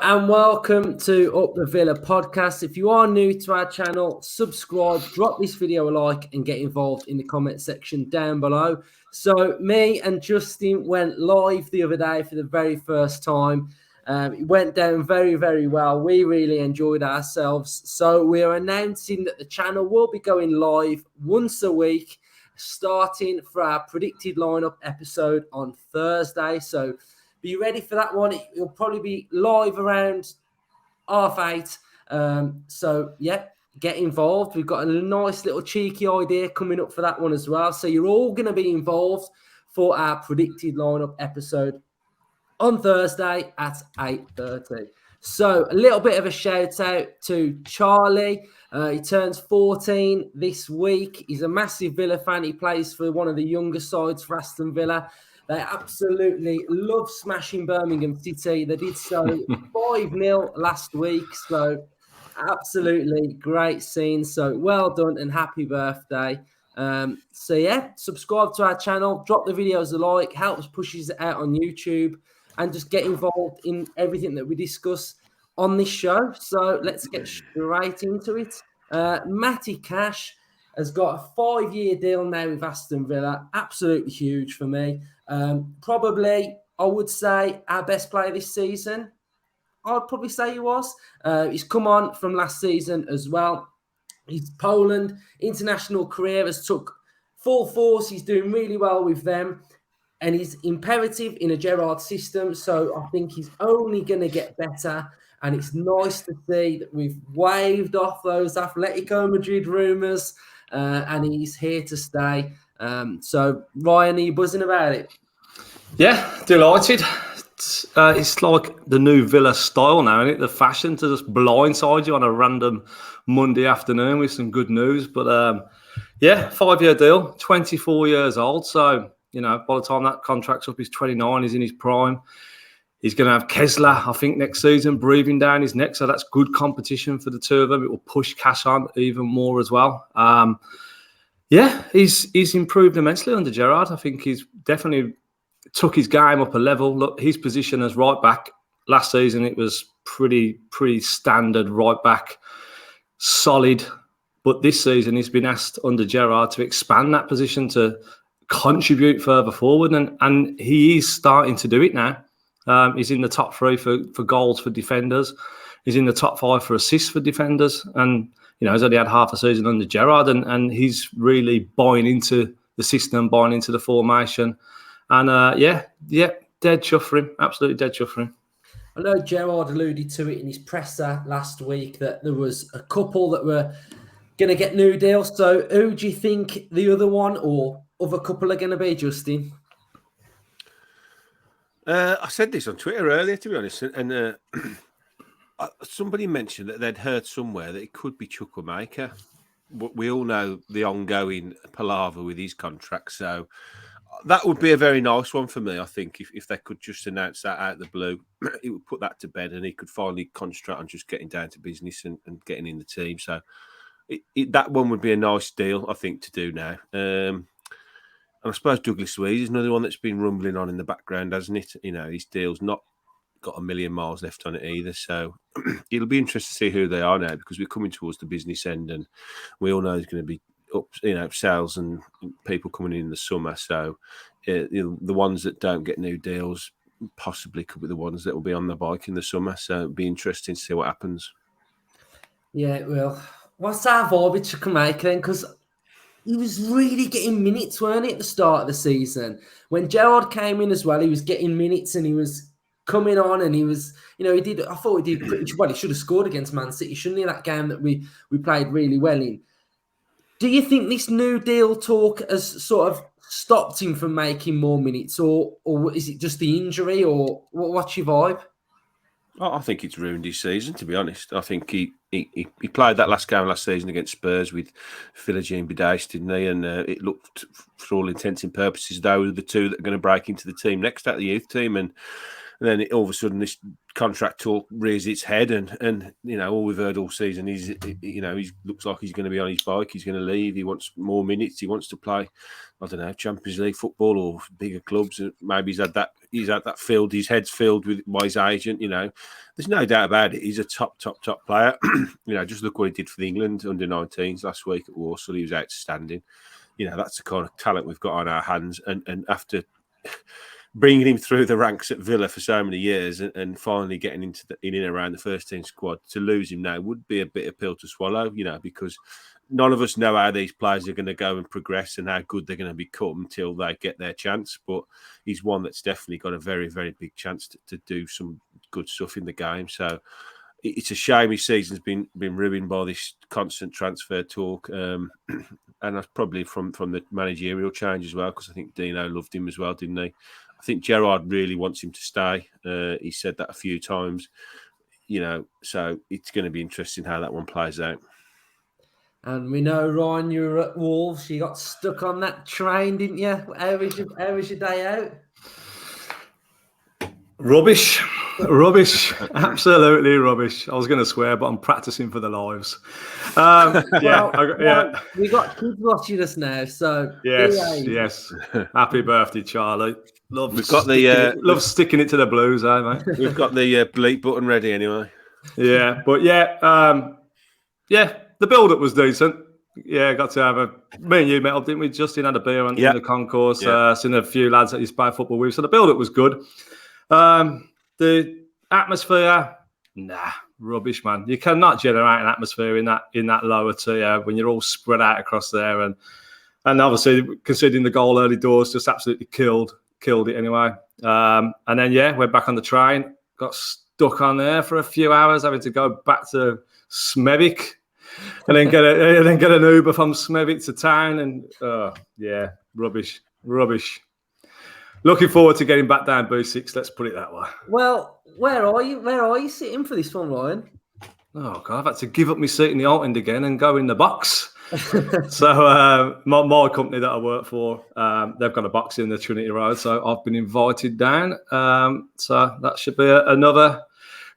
and welcome to Up the Villa podcast. If you are new to our channel, subscribe, drop this video a like, and get involved in the comment section down below. So, me and Justin went live the other day for the very first time. It went down very, very well. We really enjoyed ourselves. So, we are announcing that the channel will be going live once a week, starting for our predicted lineup episode on Thursday. So, be ready for that one. It'll probably be live around 8:30. So, get involved. We've got a nice little cheeky idea coming up for that one as well. So, you're all going to be involved for our predicted lineup episode on Thursday at 8:30. So, a little bit of a shout out to Charlie. He turns 14 this week. He's a massive Villa fan. He plays for one of the younger sides for Aston Villa. They absolutely love smashing Birmingham City. They did so 5-0 last week. So absolutely great scene. So well done and happy birthday. Subscribe to our channel. Drop the videos a like. Helps pushes it out on YouTube. And just get involved in everything that we discuss on this show. So let's get straight into it. Matty Cash has got a 5-year deal now with Aston Villa. Absolutely huge for me. Probably, I would say, our best player this season. I'd probably say he was. He's come on from last season as well. His Poland international career has took full force. He's doing really well with them. And he's imperative in a Gerrard system. So I think he's only going to get better. And it's nice to see that we've waved off those Atletico Madrid rumours. And he's here to stay. So, Ryan, are you buzzing about it? Yeah, delighted. It's like the new Villa style now, isn't it? The fashion to just blindside you on a random Monday afternoon with some good news. But 5-year deal, 24 years old. So, by the time that contract's up, he's 29, he's in his prime. He's going to have Kessler, I think, next season, breathing down his neck. So that's good competition for the two of them. It will push Cash on even more as well. He's improved immensely under Gerrard. I think he's definitely took his game up a level. Look, his position as right back last season, it was pretty standard right back, solid. But this season, he's been asked under Gerrard to expand that position to contribute further forward, and he is starting to do it now. He's in the top 3 for goals for defenders. He's in the top 5 for assists for defenders, and he's only had half a season under Gerrard, and he's really buying into the system, buying into the formation. And, dead chuff for him. Absolutely dead chuff for him. I know Gerrard alluded to it in his presser last week that there was a couple that were going to get new deals. So who do you think the other one or other couple are going to be, Justin? I said this on Twitter earlier, to be honest, and somebody mentioned that they'd heard somewhere that it could be Chukwuemeka. We all know the ongoing palaver with his contract, so that would be a very nice one for me, I think, if they could just announce that out of the blue. It would put that to bed and he could finally concentrate on just getting down to business and getting in the team. So that one would be a nice deal, I think, to do now. And I suppose Douglas Luiz is another one that's been rumbling on in the background, hasn't it? His deal's not got a million miles left on it either. So it'll be interesting to see who they are now, because we're coming towards the business end and we all know there's going to be sales and people coming in the summer. So the ones that don't get new deals possibly could be the ones that will be on the bike in the summer. So it'll be interesting to see what happens. Yeah, it will. What's our vibe with Chukwuemeka then? Because he was really getting minutes, weren't he, at the start of the season? When Gerrard came in as well, he was getting minutes and he was coming on and he was, I thought he did pretty well. He should have scored against Man City, shouldn't he, that game that we played really well in. Do you think this new deal talk has sort of stopped him from making more minutes, or is it just the injury, or what's your vibe? I think it's ruined his season, to be honest. I think he played that last game last season against Spurs with Philogene Bidace, didn't he? And it looked, for all intents and purposes, they were the two that are going to break into the team next at the youth team. And And then all of a sudden, this contract talk rears its head, and all we've heard all season is, he looks like he's going to be on his bike. He's going to leave. He wants more minutes. He wants to play, I don't know, Champions League football or bigger clubs. Maybe he's had that filled. His head's filled by his agent. There's no doubt about it. He's a top player. Just look what he did for the England under-19s last week at Warsaw. He was outstanding. That's the kind of talent we've got on our hands, and after bringing him through the ranks at Villa for so many years and finally getting in and around the first team squad, to lose him now would be a bit of pill to swallow, because none of us know how these players are going to go and progress and how good they're going to become until they get their chance. But he's one that's definitely got a very, very big chance to do some good stuff in the game. So it's a shame his season's been ruined by this constant transfer talk. And that's probably from the managerial change as well, because I think Dino loved him as well, didn't he? I think Gerrard really wants him to stay. He said that a few times, so it's going to be interesting how that one plays out. And we know, Ryan, you were at Wolves. You got stuck on that train, didn't you? How was your day out? Rubbish, absolutely rubbish. I was going to swear, but I'm practicing for the lives. We got kids watching us now, so yes. Happy birthday, Charlie. We've got the sticking it to the Blues, mate. We've got the bleep button ready anyway. Yeah, but the build-up was decent. Yeah, got to me and you met up, didn't we? Justin had a beer in the concourse. Seen a few lads that used to play football with. So the build-up was good. The atmosphere, rubbish, man. You cannot generate an atmosphere in that lower tier when you're all spread out across there, and obviously considering the goal early doors just absolutely killed it anyway. And then went back on the train, got stuck on there for a few hours, having to go back to Smevik, and then get an Uber from Smevik to town, and rubbish. Looking forward to getting back down B6. Let's put it that way. Well, where are you? Where are you sitting for this one, Ryan? Oh God, I've had to give up my seat in the alt end again and go in the box. So my company that I work for, they've got a box in the Trinity Road, so I've been invited down. So that should be another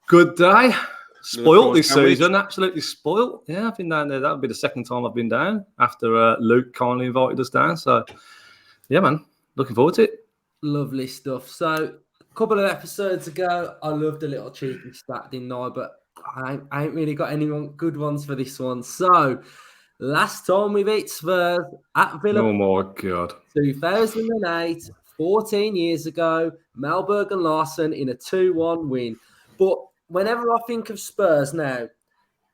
good day. Spoilt this season, absolutely spoilt. Yeah, I've been down there. That would be the second time I've been down after Luke kindly invited us down. So yeah, man, looking forward to it. Lovely stuff. So a couple of episodes ago, I loved a little cheeky stat, didn't I? But I ain't really got any good ones for this one. So last time we beat Spurs at Villa. Oh my God. 2008, 14 years ago, Malberg and Larson in a 2-1 win. But whenever I think of Spurs now,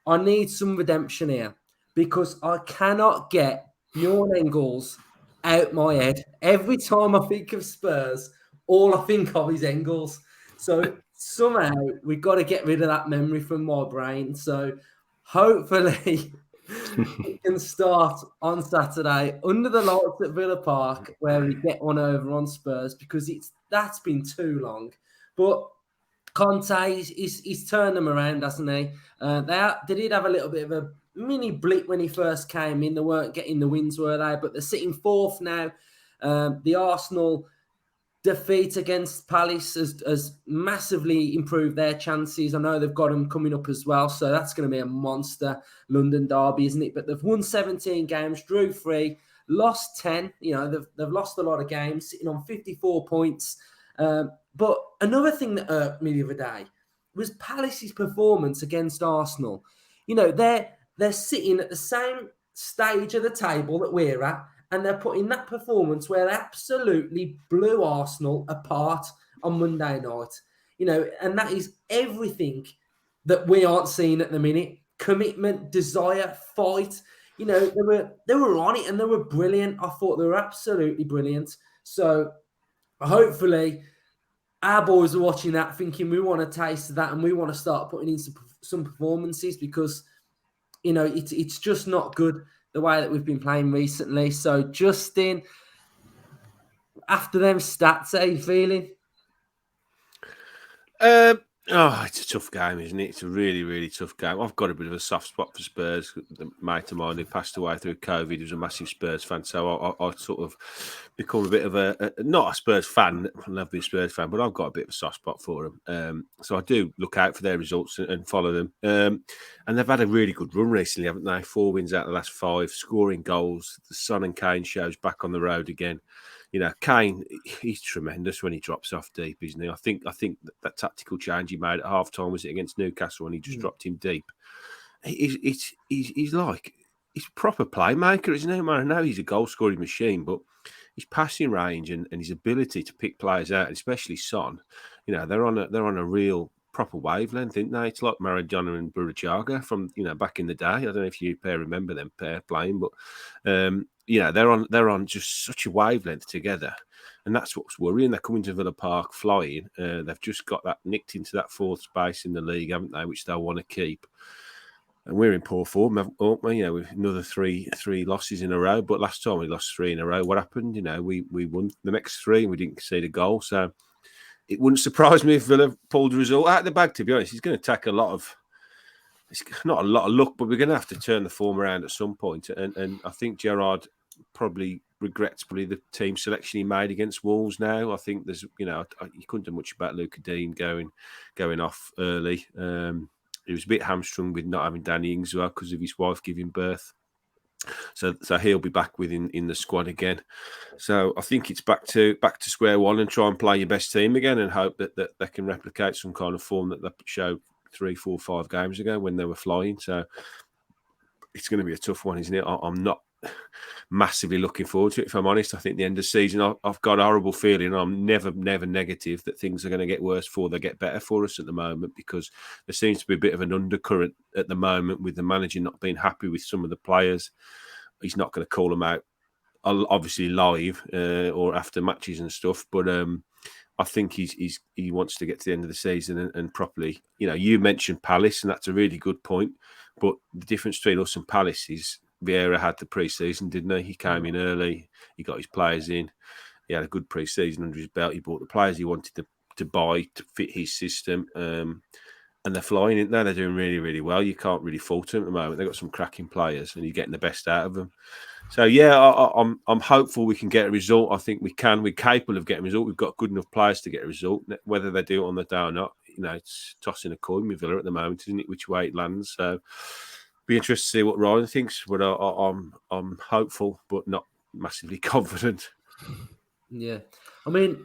I need some redemption here because I cannot get Bjorn Engels out my head. Every time I think of Spurs, all I think of is Engels. So somehow we've got to get rid of that memory from my brain. So hopefully we can start on Saturday under the lights at Villa Park where we get one over on Spurs because that's been too long. But Conte, he's turned them around, hasn't he? They did have a little bit of a mini blip when he first came in. They weren't getting the wins, were they? But they're sitting fourth now. The Arsenal defeat against Palace has massively improved their chances. I know they've got them coming up as well, so that's going to be a monster London derby, isn't it? But they've won 17 games, drew 3, lost 10. They've lost a lot of games, sitting on 54 points. But another thing that irked me the other day was Palace's performance against Arsenal. They're sitting at the same stage of the table that we're at, and they're putting that performance where they absolutely blew Arsenal apart on Monday night. And that is everything that we aren't seeing at the minute. Commitment, desire, fight. They were on it and they were brilliant. I thought they were absolutely brilliant. So hopefully our boys are watching that thinking we want to taste that and we want to start putting in some performances because it's just not good the way that we've been playing recently. So, Justin, after them stats, how are you feeling? Oh, it's a tough game, isn't it? It's a really, really tough game. I've got a bit of a soft spot for Spurs. The mate of mine who passed away through COVID was a massive Spurs fan, so I sort of become a bit of not a Spurs fan. I love being a Spurs fan, but I've got a bit of a soft spot for them. So I do look out for their results and follow them. And they've had a really good run recently, haven't they? 4 wins out of the last 5, scoring goals. The Son and Kane shows back on the road again. You know, Kane, he's tremendous when he drops off deep, isn't he? I think that tactical change he made at half time, was it against Newcastle, when he just dropped him deep. He's a proper playmaker, isn't he? I know he's a goal scoring machine, but his passing range and his ability to pick players out, especially Son, you know, they're on a real proper wavelength, aren't they? It's like Maradona and Burajaga from, you know, back in the day. I don't know if you remember them pair playing, but you know, they're on just such a wavelength together, and that's what's worrying. They're coming to Villa Park flying. They've just got that nicked into that 4th space in the league, haven't they? Which they'll want to keep. And we're in poor form, aren't we? You know, with another three losses in a row. But last time we lost 3 in a row. What happened? You know, we won the next 3 and we didn't concede a goal. So it wouldn't surprise me if Villa pulled the result out of the bag. To be honest, he's going to take a lot of. It's not a lot of luck, but we're going to have to turn the form around at some point. And I think Gerrard probably regrets the team selection he made against Wolves now. I think there's, you know, you couldn't do much about Luca Dean going off early. He was a bit hamstrung with not having Danny Ings as well because of his wife giving birth. So he'll be back in the squad again. So I think it's back to square one and try and play your best team again and hope that they can replicate some kind of form that they showed 3, 4, 5 games ago when they were flying. So it's going to be a tough one, isn't it? I'm not massively looking forward to it, if I'm honest. I think the end of the season, I've got a horrible feeling. I'm never negative that things are going to get worse before they get better for us at the moment, because there seems to be a bit of an undercurrent at the moment with the manager not being happy with some of the players. He's not going to call them out, obviously live or after matches and stuff, but I think he wants to get to the end of the season and properly. You know, you mentioned Palace, and that's a really good point. But the difference between us and Palace is Vieira had the pre-season, didn't he? He came in early. He got his players in. He had a good pre-season under his belt. He bought the players he wanted to buy to fit his system. And they're flying, aren't they? They're doing really, really well. You can't really fault them at the moment. They've got some cracking players, and you're getting the best out of them. So yeah, I'm hopeful we can get a result. I think we can. We're capable of getting a result. We've got good enough players to get a result. Whether they do it on the day or not, you know, it's tossing a coin with Villa at the moment, isn't it? Which way it lands. So be interested to see what Ryan thinks. But I'm hopeful, but not massively confident. Yeah, I mean,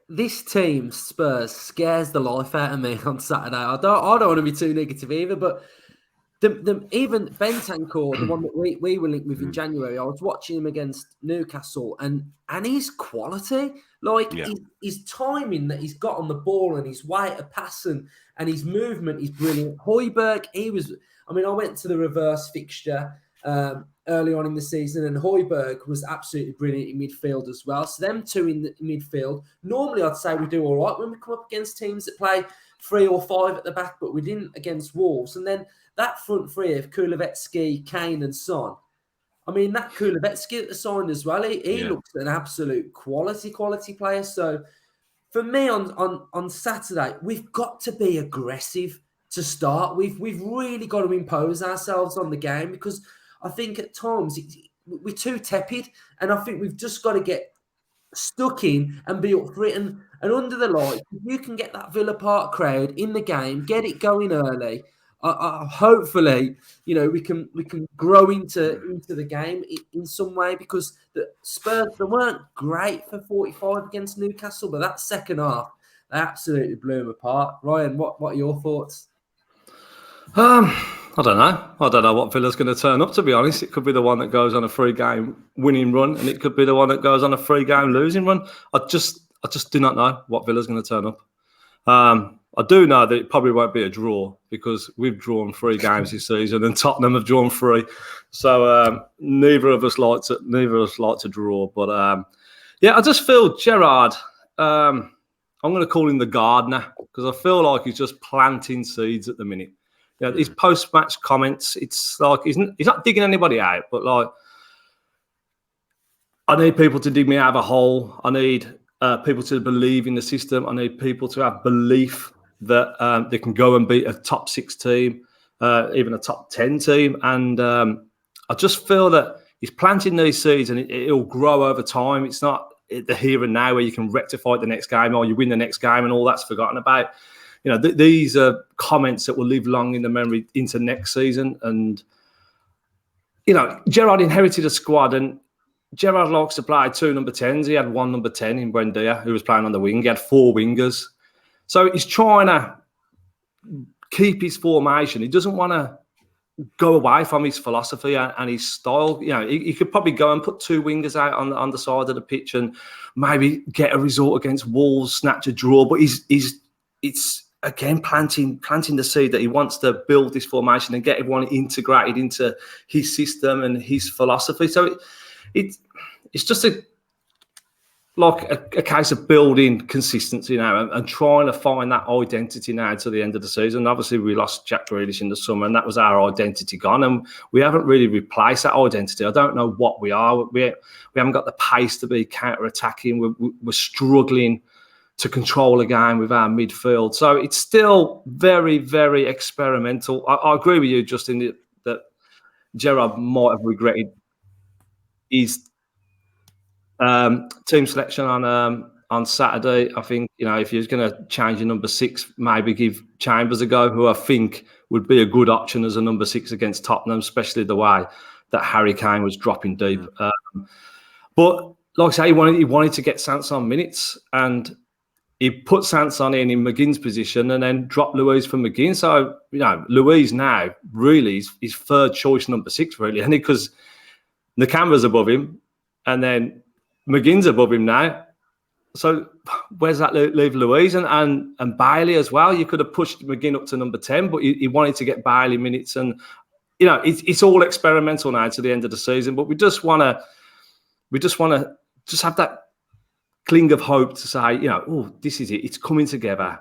this team Spurs scares the life out of me on Saturday. I don't want to be too negative either, but. Even Bentancur, the one that we were linked with in January, I was watching him against Newcastle, and his quality, like his timing that he's got on the ball and his way of passing and his movement is brilliant. Højbjerg, I went to the reverse fixture early on in the season, and Højbjerg was absolutely brilliant in midfield as well. So them two in the midfield, normally I'd say we do all right when we come up against teams that play 3 or 5 at the back, but we didn't against Wolves. And then that front three of Kulevetsky, Kane and Son. I mean, that Kulevetsky at the sign as well, he looks an absolute quality player. So for me on Saturday, we've got to be aggressive to start. We've really got to impose ourselves on the game, because I think at times we're too tepid, and I think we've just got to get stuck in and be up for it. And under the light, if you can get that Villa Park crowd in the game, get it going early. Hopefully, you know, we can grow into the game in some way, because the Spurs, they weren't great for 45 against Newcastle, but that second half, they absolutely blew them apart. Ryan, what are your thoughts? I don't know. I don't know what Villa's going to turn up, to be honest. It could be the one that goes on a 3-game winning run, and it could be the one that goes on a 3-game losing run. I just do not know what Villa's going to turn up. I do know that it probably won't be a draw, because we've drawn 3 games this season and Tottenham have drawn 3. So neither of us like to draw. But I just feel Gerrard. I'm going to call him the gardener, because I feel like he's just planting seeds at the minute. You know, his post-match comments, it's like he's not digging anybody out, but like, I need people to dig me out of a hole. I need people to believe in the system. I need people to have belief that they can go and beat a top 6 team, even a top 10 team. And I just feel that he's planting these seeds and it'll grow over time. It's not the here and now where you can rectify the next game or you win the next game and all that's forgotten about. These are comments that will live long in the memory into next season. And, Gerrard inherited a squad, and Gerrard likes to play 2 number 10s. He had 1 number 10 in Buendia, who was playing on the wing. He had 4 wingers. So he's trying to keep his formation. He doesn't want to go away from his philosophy and his style. He could probably go and put 2 wingers out on the side of the pitch and maybe get a result against Wolves, snatch a draw. But it's again planting the seed that he wants to build this formation and get everyone integrated into his system and his philosophy. So it's just a case of building consistency now and trying to find that identity now to the end of the season. Obviously, we lost Jack Grealish in the summer, and that was our identity gone, and we haven't really replaced that identity. I don't know what we are. We haven't got the pace to be counter-attacking. We're struggling to control a game with our midfield. So it's still very, very experimental. I agree with you, Justin, that Gerrard might have regretted his team selection on Saturday. I think, if you're going to change your number 6, maybe give Chambers a go, who I think would be a good option as a number 6 against Tottenham, especially the way that Harry Kane was dropping deep. But like I say, he wanted to get Sanson minutes, and he put Sanson in McGinn's position and then dropped Luiz for McGinn. So, Luiz now really is his 3rd choice number 6, really, and because Nakamura's above him, and then McGinn's above him now. So where's that leave Luiz and Bailey as well? You could have pushed McGinn up to number 10, but he wanted to get Bailey minutes. And, it's all experimental now to the end of the season. But we just want to have that cling of hope to say, this is it. It's coming together.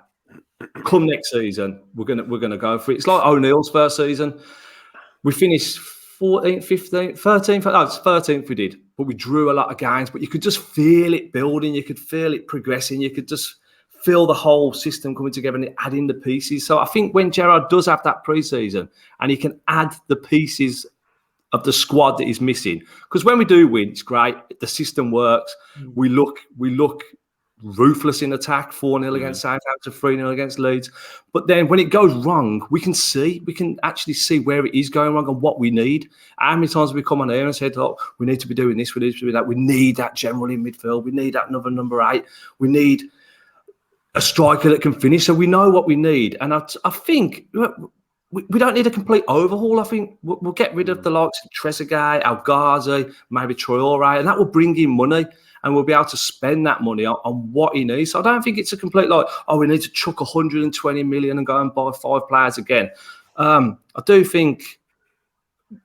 Come next season, we're gonna go for it. It's like O'Neill's first season. We finished 14th, 15th, 13th. No, it's 13th we did, but we drew a lot of games. But you could just feel it building. You could feel it progressing. You could just feel the whole system coming together and adding the pieces. So I think when Gerrard does have that pre-season and he can add the pieces of the squad that he's missing, because when we do win, it's great. The system works. We look ruthless in attack, 4-0 against Southampton, 3-0 against Leeds. But then when it goes wrong, we can actually see where it is going wrong and what we need. How many times have we come on here and said, we need to be doing this, we need to be that. We need that general in midfield. We need that another number 8. We need a striker that can finish. So we know what we need. And I think we don't need a complete overhaul. I think we'll get rid of the likes of Trezeguet, El Ghazi, maybe Traore, and that will bring in money. And we'll be able to spend that money on what he needs. So I don't think it's a complete we need to chuck 120 million and go and buy 5 players again. I do think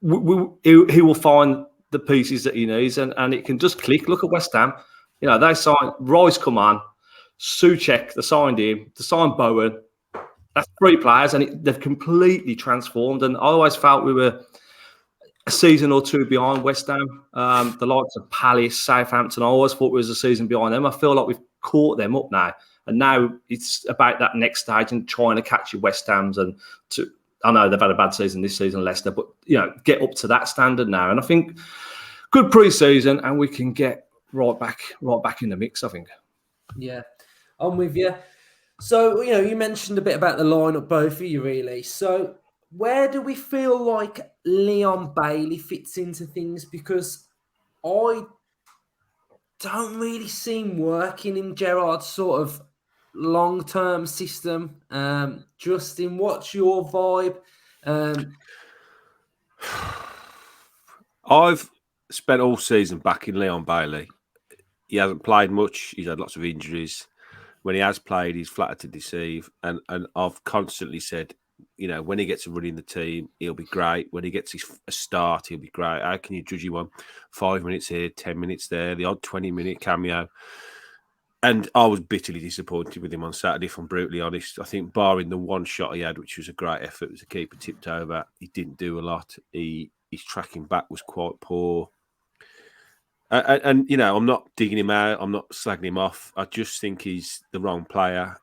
he will find the pieces that he needs, and it can just click. Look at West Ham. They signed Royce, come on, Souček, they signed him, they signed Bowen. That's 3 players, and they've completely transformed. And I always felt we were a season or 2 behind West Ham. The likes of Palace, Southampton, I always thought we was a season behind them. I feel like we've caught them up now. And now it's about that next stage and trying to catch your West Hams. I know they've had a bad season this season, Leicester, but, get up to that standard now. And I think good pre-season and we can get right back in the mix, I think. Yeah, I'm with you. So, you mentioned a bit about the lineup, both of you, really. So, where do we feel like Leon Bailey fits into things? Because I don't really see him working in Gerrard's sort of long-term system. Justin, what's your vibe? I've spent all season backing Leon Bailey. He hasn't played much. He's had lots of injuries. When he has played, he's flattered to deceive. And I've constantly said, when he gets a run in the team, he'll be great. When he gets a start, he'll be great. How can you judge him on 5 minutes here, 10 minutes there, the odd 20-minute cameo? And I was bitterly disappointed with him on Saturday, if I'm brutally honest. I think barring the one shot he had, which was a great effort, it was a keeper tipped over, he didn't do a lot. His tracking back was quite poor. And you know, I'm not digging him out. I'm not slagging him off. I just think he's the wrong player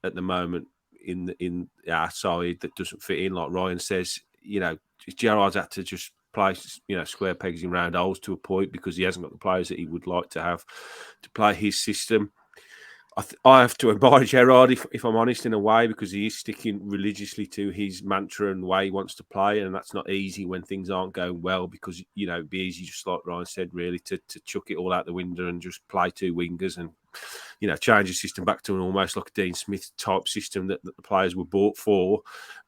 at the moment in our side that doesn't fit in. Like Ryan says, you know, Gerrard's had to just play, you know, square pegs in round holes to a point because he hasn't got the players that he would like to have to play his system. I have to admire Gerrard, if I'm honest, in a way, because he is sticking religiously to his mantra and the way he wants to play, and that's not easy when things aren't going well because, you know, it'd be easy, just like Ryan said, really, to chuck it all out the window and just play two wingers and, you know, change the system back to an almost like a Dean Smith type system that the players were bought for.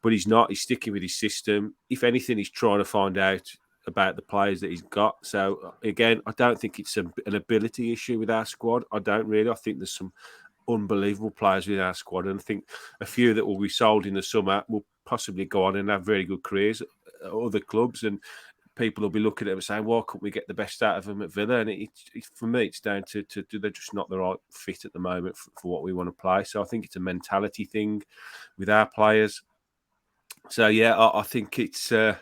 But he's not. He's sticking with his system. If anything, he's trying to find out about the players that he's got. So again, I don't think it's an ability issue with our squad. I don't really. I think there's some unbelievable players with our squad, and I think a few that will be sold in the summer will possibly go on and have very good careers at other clubs, and people will be looking at them and saying, why couldn't we get the best out of them at Villa? And for me, it's down to they're just not the right fit at the moment for what we want to play. So I think it's a mentality thing with our players. So yeah, I think it's a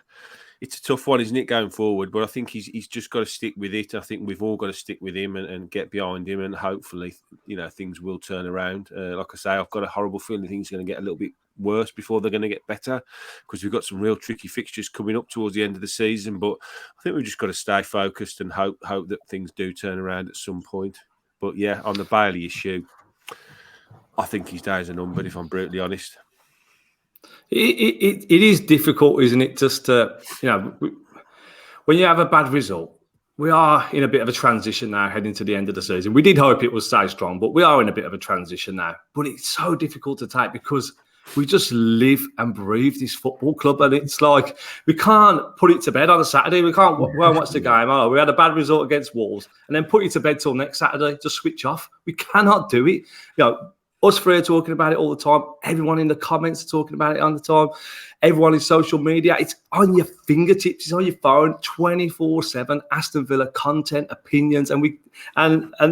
tough one, isn't it, going forward? But I think he's just got to stick with it. I think we've all got to stick with him and get behind him, and hopefully, you know, things will turn around. Like I say, I've got a horrible feeling things are going to get a little bit worse before they're going to get better, because we've got some real tricky fixtures coming up towards the end of the season. But I think we've just got to stay focused and hope that things do turn around at some point. But yeah, on the Bailey issue, I think his days are numbered, if I'm brutally honest. It is difficult, isn't it? Just to, you know, when you have a bad result, we are in a bit of a transition now heading to the end of the season. We did hope it would stay strong, but we are in a bit of a transition now. But it's so difficult to take because we just live and breathe this football club, and it's like we can't put it to bed on a Saturday. We can't watch the game. Oh, we had a bad result against Wolves, and then put it to bed till next Saturday. Just switch off. We cannot do it. You know, us three are talking about it all the time. Everyone in the comments are talking about it all the time. Everyone in social media. It's on your fingertips. It's on your phone, 24/7. Aston Villa content, opinions, and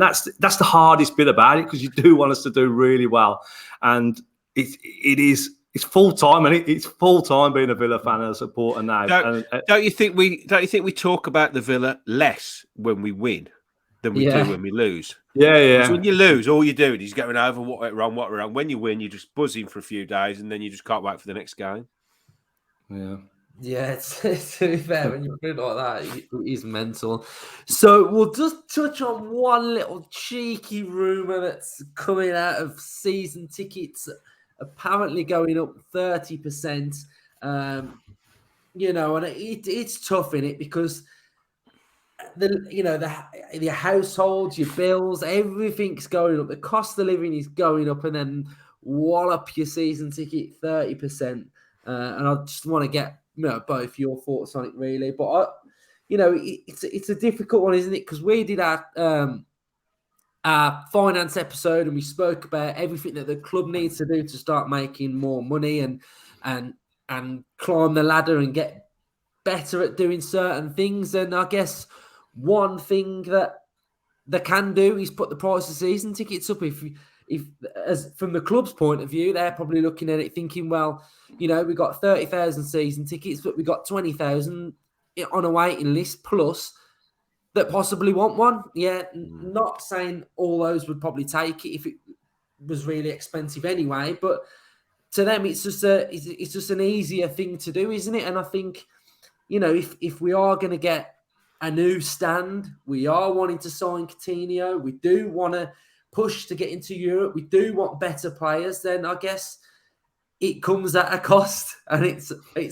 that's the hardest bit about it, because you do want us to do really well, and it's full time, and it's full time being a Villa fan and a supporter now. Don't you think we talk about the Villa less when we win than we do when we lose? Yeah. Because when you lose, all you're doing is going over what went wrong. When you win, you're just buzzing for a few days, and then you just can't wait for the next game. Yeah, it's to be fair, when you put it like that, it is mental. So we'll just touch on one little cheeky rumour that's coming out of season tickets, apparently going up 30%. You know, and it's tough in it because the households, your bills, everything's going up. The cost of living is going up, and then wallop your season ticket 30%. And I just want to get both your thoughts on it, really. But it's a difficult one, isn't it? Because we did our finance episode, and we spoke about everything that the club needs to do to start making more money and climb the ladder and get better at doing certain things. And I guess one thing that they can do is put the price of season tickets up. If as from the club's point of view, they're probably looking at it thinking, well, we got 30,000 season tickets, but we got 20,000 on a waiting list plus that possibly want one. Yeah, not saying all those would probably take it if it was really expensive anyway, but to them it's just an easier thing to do, isn't it? And I think, if we are going to get a new stand, we are wanting to sign Coutinho, we do want to push to get into Europe, we do want better players, then I guess it comes at a cost, and it's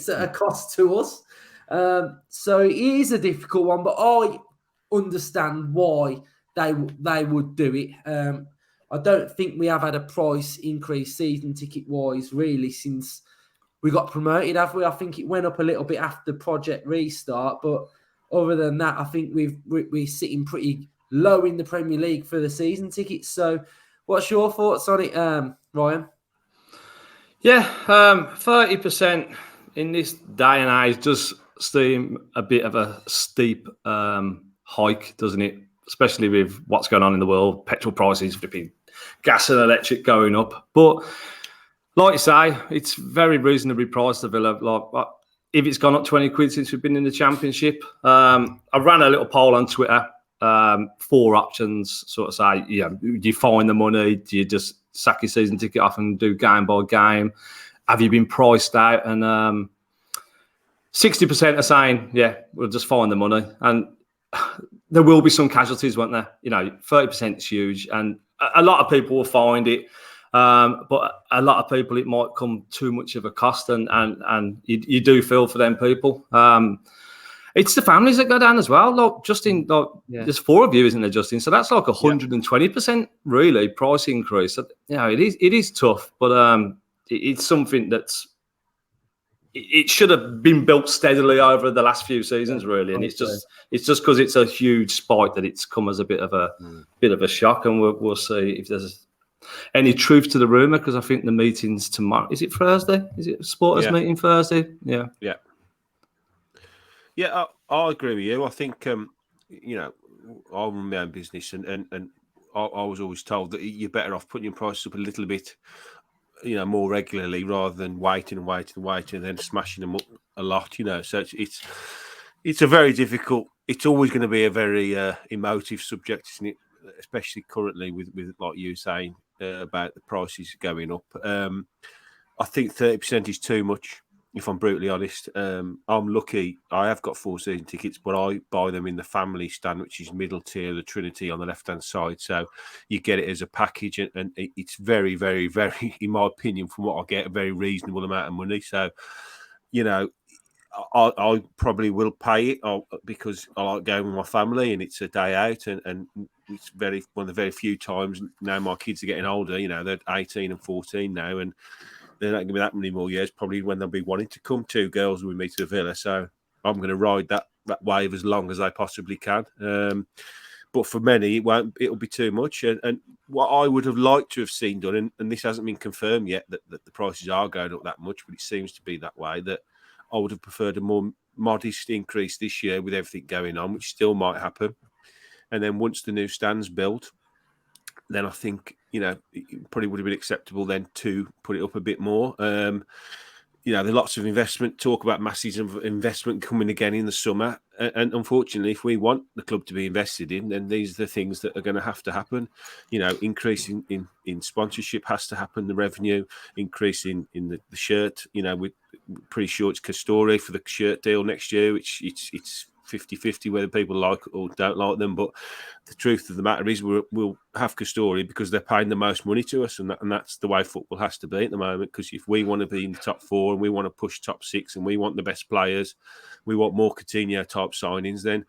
at a cost to us. So it is a difficult one, but I understand why they would do it. I don't think we have had a price increase season ticket wise really since we got promoted, have we? I think it went up a little bit after Project Restart, but other than that, I think we're sitting pretty low in the Premier League for the season tickets. So what's your thoughts on it, Ryan? Yeah, 30% in this day and age does seem a bit of a steep hike, doesn't it? Especially with what's going on in the world, petrol prices, flipping gas and electric going up. But like you say, it's very reasonably priced, the Villa. Like, if it's gone up 20 quid since we've been in the Championship. I ran a little poll on Twitter 4 options. Sort of say, do you find the money? Do you just sack your season ticket off and do game by game? Have you been priced out? And 60% are saying, we'll just find the money. And there will be some casualties, won't there? 30% is huge, and a lot of people will find it. But a lot of people, it might come too much of a cost, and you do feel for them people. It's the families that go down as well. Look, Justin, there's 4 of you, isn't there, Justin? So that's like 120% really price increase. So, it is tough, but it's something that's it should have been built steadily over the last few seasons, really. And it's just because it's a huge spike that it's come as a bit of a shock, and we'll see if there's any truth to the rumor, because I think the meeting's tomorrow. Is it Thursday? Is it a supporters meeting Thursday? Yeah. I agree with you. I think I run my own business, and I was always told that you're better off putting your prices up a little bit, more regularly, rather than waiting and then smashing them up a lot. So it's a very difficult. It's always going to be a very emotive subject, isn't it? Especially currently with like you saying about the prices going up. I think 30% is too much, if I'm brutally honest. I'm lucky. I have got 4 season tickets, but I buy them in the family stand, which is middle tier, the Trinity on the left-hand side. So you get it as a package, and it's very, very, very, in my opinion, from what I get, a very reasonable amount of money. So, I probably will pay it because I like going with my family, and it's a day out, and it's one of the very few times now my kids are getting older. They're 18 and 14 now, and they're not going to be that many more years probably when they'll be wanting to come. 2 girls with me to the villa, so I'm going to ride that wave as long as I possibly can. But for many, it'll be too much. And what I would have liked to have seen done, and this hasn't been confirmed yet, that the prices are going up that much, but it seems to be that way, that I would have preferred a more modest increase this year with everything going on, which still might happen. And then once the new stand's built, then I think, it probably would have been acceptable then to put it up a bit more. There's lots of investment, talk about masses of investment coming again in the summer. And unfortunately, if we want the club to be invested in, then these are the things that are going to have to happen. Increase in sponsorship has to happen, the revenue, increase in the shirt. We're pretty sure it's Castori for the shirt deal next year, which it's 50-50 whether people like or don't like them. But the truth of the matter is we'll have Castori because they're paying the most money to us, and that's the way football has to be at the moment. Because if we want to be in the top 4 and we want to push top 6 and we want the best players, we want more Coutinho type signings, then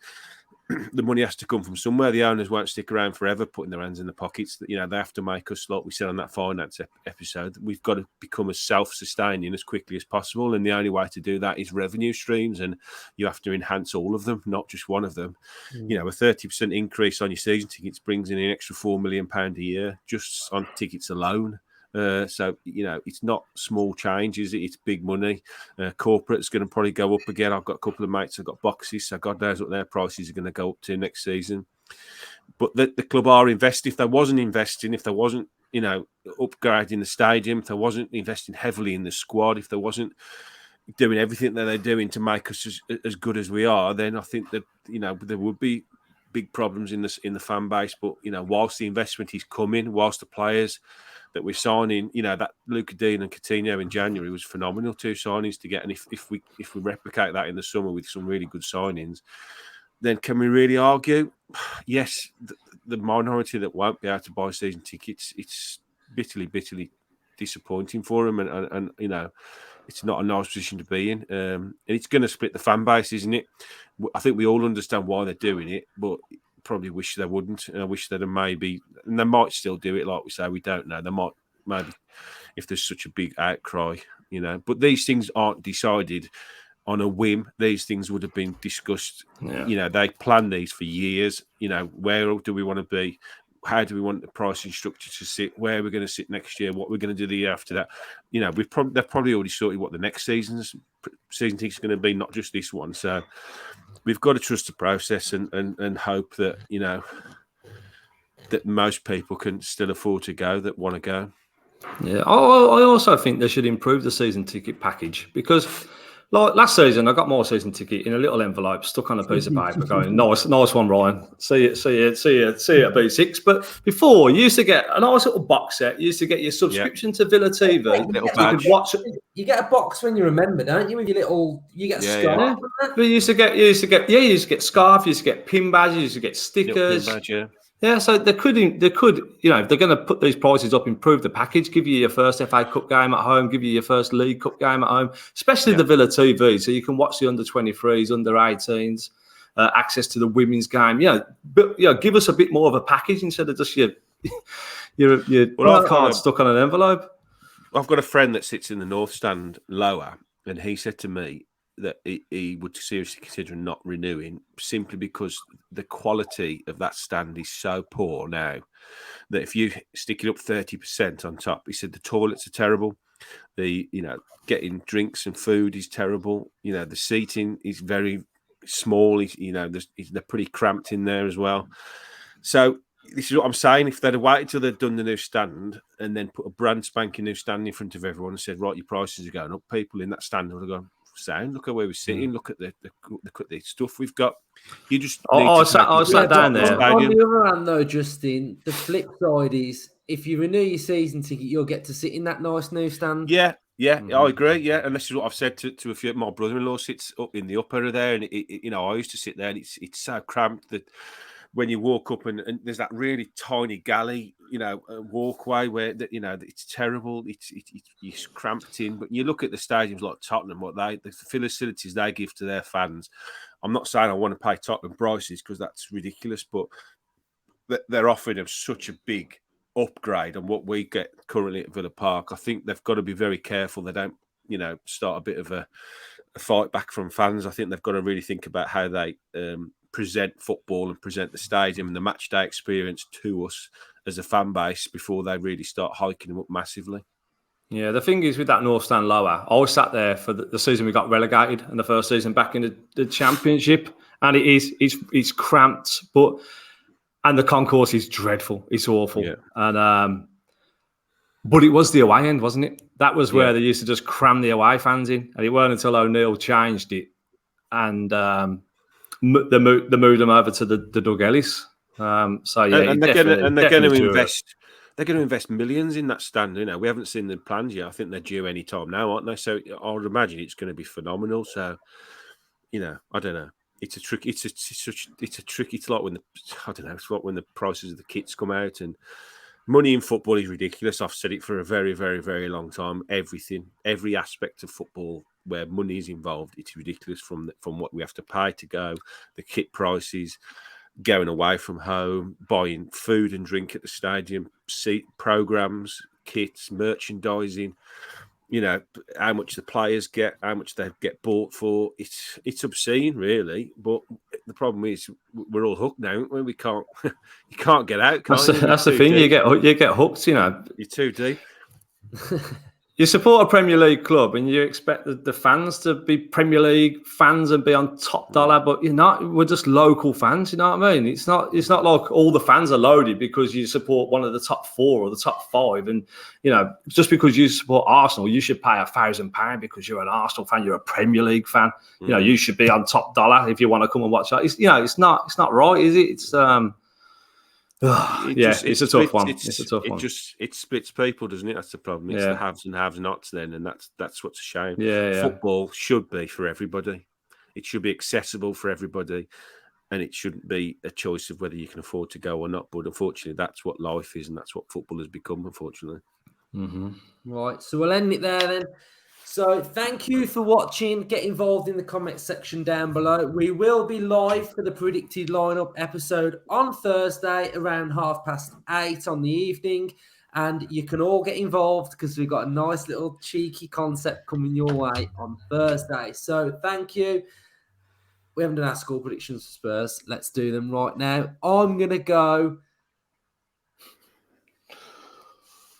the money has to come from somewhere. The owners won't stick around forever putting their hands in the pockets. They have to make us, like we said on that finance episode, we've got to become as self-sustaining as quickly as possible. And the only way to do that is revenue streams. And you have to enhance all of them, not just one of them. A 30% increase on your season tickets brings in an extra £4 million a year just on tickets alone. So, it's not small change, is it? It's big money. Corporate's going to probably go up again. I've got a couple of mates who've got boxes, so God knows what their prices are going to go up to next season. But the club are investing. If they wasn't investing, if there wasn't, upgrading the stadium, if they wasn't investing heavily in the squad, if there wasn't doing everything that they're doing to make us as good as we are, then I think that, there would be big problems in the fan base. But, whilst the investment is coming, whilst the players that we're signing, that Luca Dean and Coutinho in January was phenomenal, 2 signings to get. And if we replicate that in the summer with some really good signings, then can we really argue? Yes, the minority that won't be able to buy season tickets, it's bitterly disappointing for them, and it's not a nice position to be in. And it's going to split the fan base, isn't it? I think we all understand why they're doing it, but probably wish they wouldn't. And I wish that maybe, and they might still do it, like we say, we don't know. They might, maybe, if there's such a big outcry, But these things aren't decided on a whim. These things would have been discussed. Yeah. They planned these for years. Where do we want to be? How do we want the pricing structure to sit? Where are we going to sit next year? What we're going to do the year after that? They've probably already sorted what the next season ticket is going to be, not just this one. So we've got to trust the process and hope that that most people can still afford to go that want to go. Yeah, I also think they should improve the season ticket package because, Like last season, I got my season ticket in a little envelope stuck on a piece of paper going, nice one, Ryan. See you at B6. But before, you used to get a nice little box set. You used to get your subscription to Villa TV. Little You badge. could watch. You get a box when you remember, don't you? With your little, you get a scarf. But you used to get scarf, you used to get pin badges, you used to get stickers. Pin badge, yeah. Yeah, so they could, if they're going to put these prices up, improve the package, give you your first FA Cup game at home, give you your first League Cup game at home, especially the Villa TV, so you can watch the under-23s, under-18s, access to the women's game. Give us a bit more of a package instead of just your card stuck on an envelope. I've got a friend that sits in the North Stand lower, and he said to me that he would seriously consider not renewing simply because the quality of that stand is so poor now that if you stick it up 30% on top, he said the toilets are terrible. Getting drinks and food is terrible. The seating is very small. They're pretty cramped in there as well. So this is what I'm saying. If they'd have waited till they'd done the new stand and then put a brand spanking new stand in front of everyone and said, right, your prices are going up, people in that stand would have gone, sound, look at where we're sitting, look at the stuff we've got. You just I sat down there. On the other hand, though, Justin, the flip side is if you renew your season ticket, you'll get to sit in that nice new stand. Yeah, I agree. Yeah, and this is what I've said to a few. My brother-in-law sits up in the upper there, and I used to sit there, and it's so cramped that when you walk up and there's that really tiny galley, walkway where it's terrible. It's cramped in. But you look at the stadiums like Tottenham, the facilities they give to their fans. I'm not saying I want to pay Tottenham prices because that's ridiculous, but they're offering them such a big upgrade on what we get currently at Villa Park. I think they've got to be very careful. They don't, start a bit of a fight back from fans. I think they've got to really think about how they present football and present the stadium and the match day experience to us as a fan base before they really start hiking them up massively. Yeah, the thing is with that North Stand lower, I was sat there for the season we got relegated and the first season back in the Championship, and it's cramped, and the concourse is dreadful. It's awful, and but it was the away end, wasn't it? That was where they used to just cram the away fans in, and it weren't until O'Neill changed it and they moved them over to the Doug Ellis. And they're going to invest. They're going to invest millions in that stand. We haven't seen the plans yet. I think they're due any time now, aren't they? So I would imagine it's going to be phenomenal. So, I don't know. It's a trick. It's a trick. It's like it's like when the prices of the kits come out, and money in football is ridiculous. I've said it for a very, very, very long time. Every aspect of football where money is involved, it's ridiculous from what we have to pay to go, the kit prices, going away from home, buying food and drink at the stadium, seat programs, kits, merchandising, how much the players get, how much they get bought for. It's obscene, really. But the problem is we're all hooked now. We can't you can't get out. That's the thing. Deep. You get hooked. You're too deep. You support a Premier League club and you expect the fans to be Premier League fans and be on top dollar, but you're not. We're just local fans, you know what I mean? It's not like all the fans are loaded because you support one of the top 4 or the top 5, and just because you support Arsenal, you should pay £1,000 because you're an Arsenal fan. You're a Premier League fan. You should be on top dollar if you want to come and watch that. It's not right, is it? It's it's a tough one. It's a tough one. It splits people, doesn't it? That's the problem. It's the haves and have-nots then, and that's what's a shame. Football should be for everybody. It should be accessible for everybody, and it shouldn't be a choice of whether you can afford to go or not. But unfortunately, that's what life is, and that's what football has become, unfortunately. Mm-hmm. Right, so we'll end it there then. So thank you for watching. Get involved in the comment section down below. We will be live for the predicted lineup episode on Thursday around 8:30 on the evening. And you can all get involved because we've got a nice little cheeky concept coming your way on Thursday. So thank you. We haven't done our score predictions for Spurs. Let's do them right now. I'm going to go.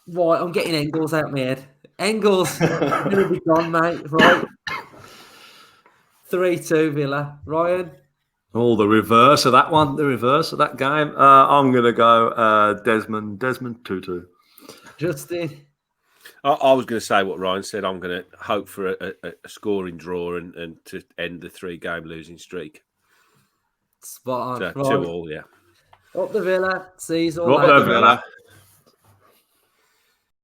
Right, I'm getting Engels out of my head. Engels going to be gone, mate. Right. 3-2 Villa. Ryan? Oh, the reverse of that one. The reverse of that game. I'm going to go Desmond 2-2. Justin? I was going to say what Ryan said. I'm going to hope for a scoring draw and to end the 3-game losing streak. Spot on. So, 2-2, yeah. Up the Villa. See you all Up later. the Villa.